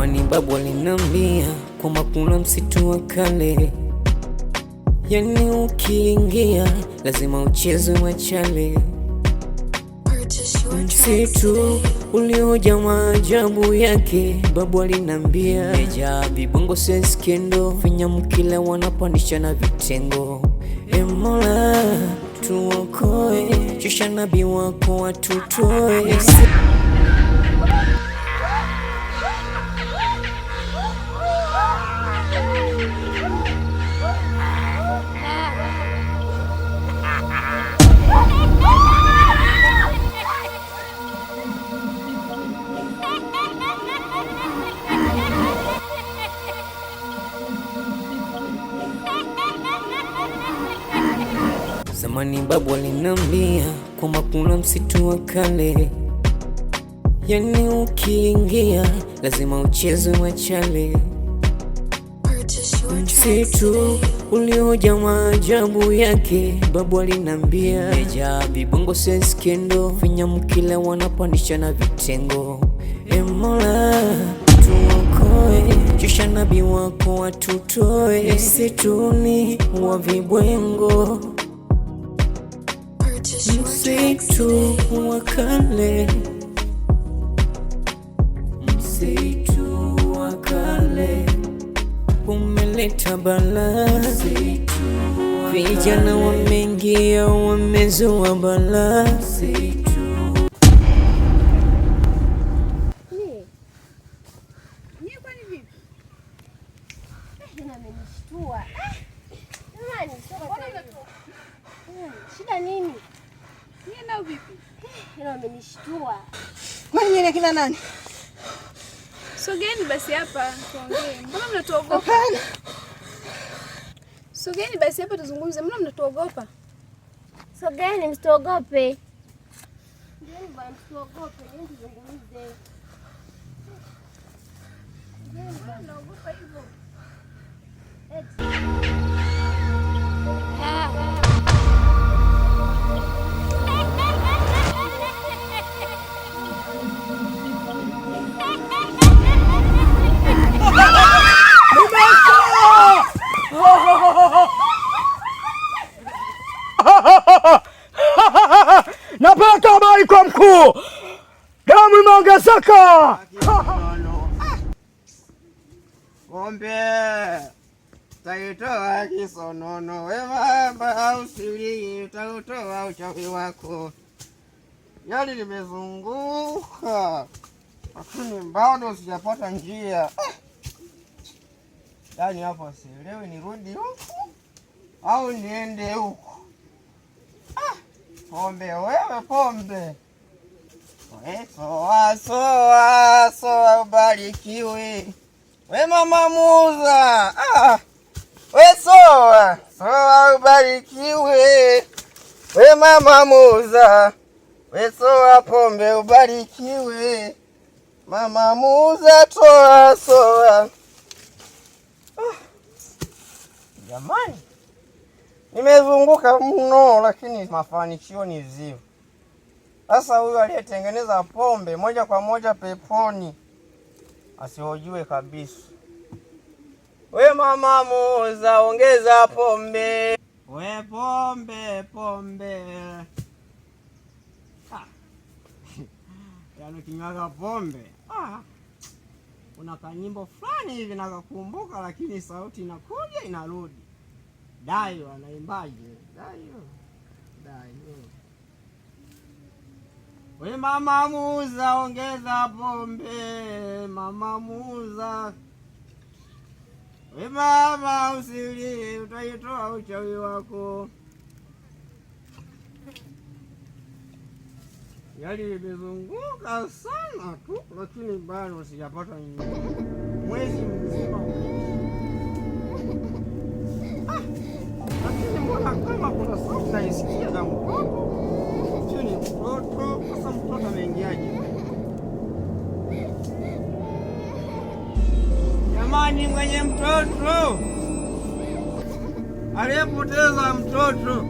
Zamani babu alinambia kwamba kuna msitu wa kale, yani ukiingia lazima ucheze machale. Msitu ulioja maajabu yake, babu alinambia meja vibongo seskendo, vinyamkila wanapandisha na vitengo. E Mola tuokoe, shusha nabii wako watutoe. Zamani babu alinambia kwamba kuna msitu wa kale, yani ukiingia lazima ucheze machale. Msitu ulioja maajabu yake, babu alinambia meja vibongo seskendo, vinyamkila wanapandisha na vitengo. E Mola tuokoe, shusha nabii wako watutoe. Msituni wa vibwengo, msitu wa kale, msitu wa kale umeleta balaa. Vijana wameingia wamezua balaa. Shida nini? Nina vipi? Hilo amenishtua. Kwani kina nani? Sogeni basi hapa tuongee. Mbona mnatuogopa? Hapana. Sogeni basi hapa tuzungumze. Mbona mnatuogopa? Sogeni msituogope. Ndio bwana msituogope, ndio tuzungumze. Ndio mnaogopa hivyo. Napata habari kwa mkuu, damu imeongezeka. Ng'ombe taitoa kisonono, we mama usili tautoa uchawi wako. Yali nimezunguka lakini bado sijapata njia. Yani hapo sielewi nirudi huku au niende huku. Pombe wewe pombe, soa ubarikiwe. We mama muuza, we soa ubarikiwe. We mama muuza, we soa pombe ubarikiwe. Mama muuza soa. Jamani, nimezunguka mno lakini mafanikio ni zero. Sasa huyu aliyetengeneza pombe moja kwa moja peponi asiojue kabisa. We mama muuza, ongeza pombe. We pombe. Yaani kinywaga pombe. Kuna kanyimbo fulani hivi nakakumbuka lakini sauti inakuja inarudi. Dayo anaimbaje? Dayo. We mama muuza, ongeza pombe. Mama muuza, we mama usili utaitoa uchawi wako. Yali nimezunguka sana tu lakini bado sijapata mwezi mzima. Lakini mbona kama kuna sauti naisikia na mtoto? Sio ni mtoto? Sasa mtoto ameingiaje? Jamani, mwenye mtoto aliyepoteza mtoto,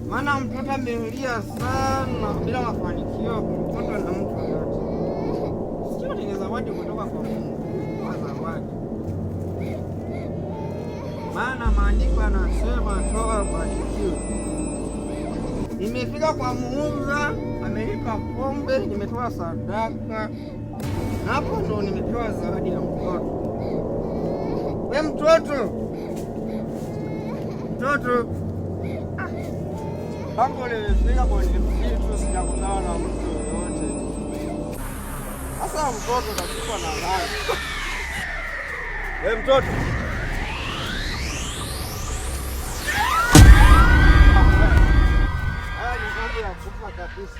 maana mtoto amelia sana bila mafanikio. Mtoto na mtu yote sio zawadi kutoka kwa Mungu. Zawadi. Maana maandiko yanasema toa ubarikiwe. Nimefika kwa muuza, amenipa pombe, nimetoa sadaka. Hapo ndo nimepewa zawadi ya mtoto. We mtoto. Hapo nimefika kwenye vitu sijakutana na mtu yoyote. Sasa mtoto takufa na nani? We mtoto. Haya ni mambo ya kufa kabisa.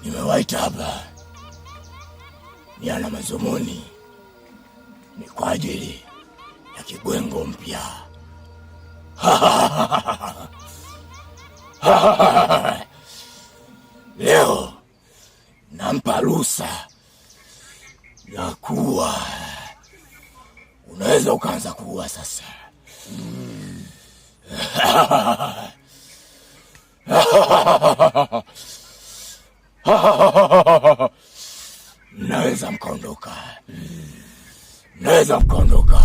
Nimewaita hapa ni ana mazumuni, ni kwa ajili ya kibwengo mpya. Leo nampa ruhusa ya kuwa. Unaweza ukaanza kuwa sasa. Mnaweza mkaondoka. Mnaweza mkaondoka.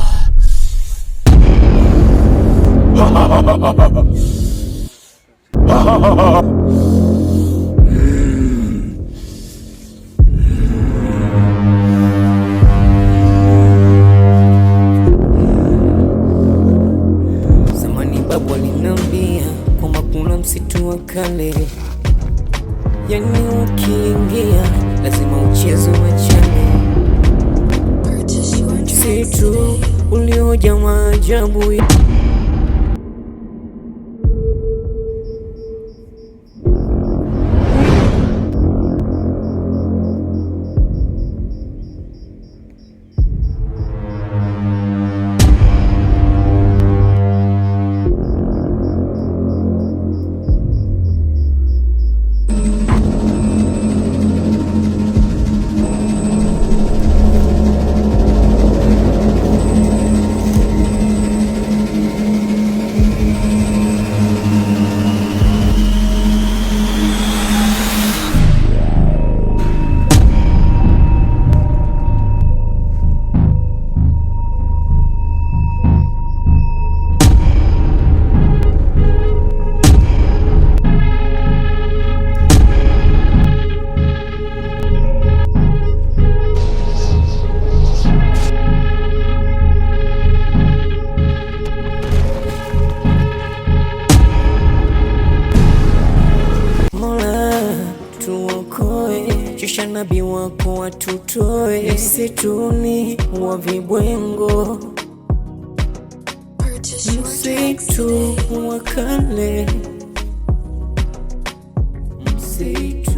Zamani babu alinambia kwamba kuna msitu wa kale, yani ukiingia lazima uchezo wachane. Msitu uliojaa maajabu. Kisha nabii wako watutoe msituni wa vibwengo, msitu wa kale, msitu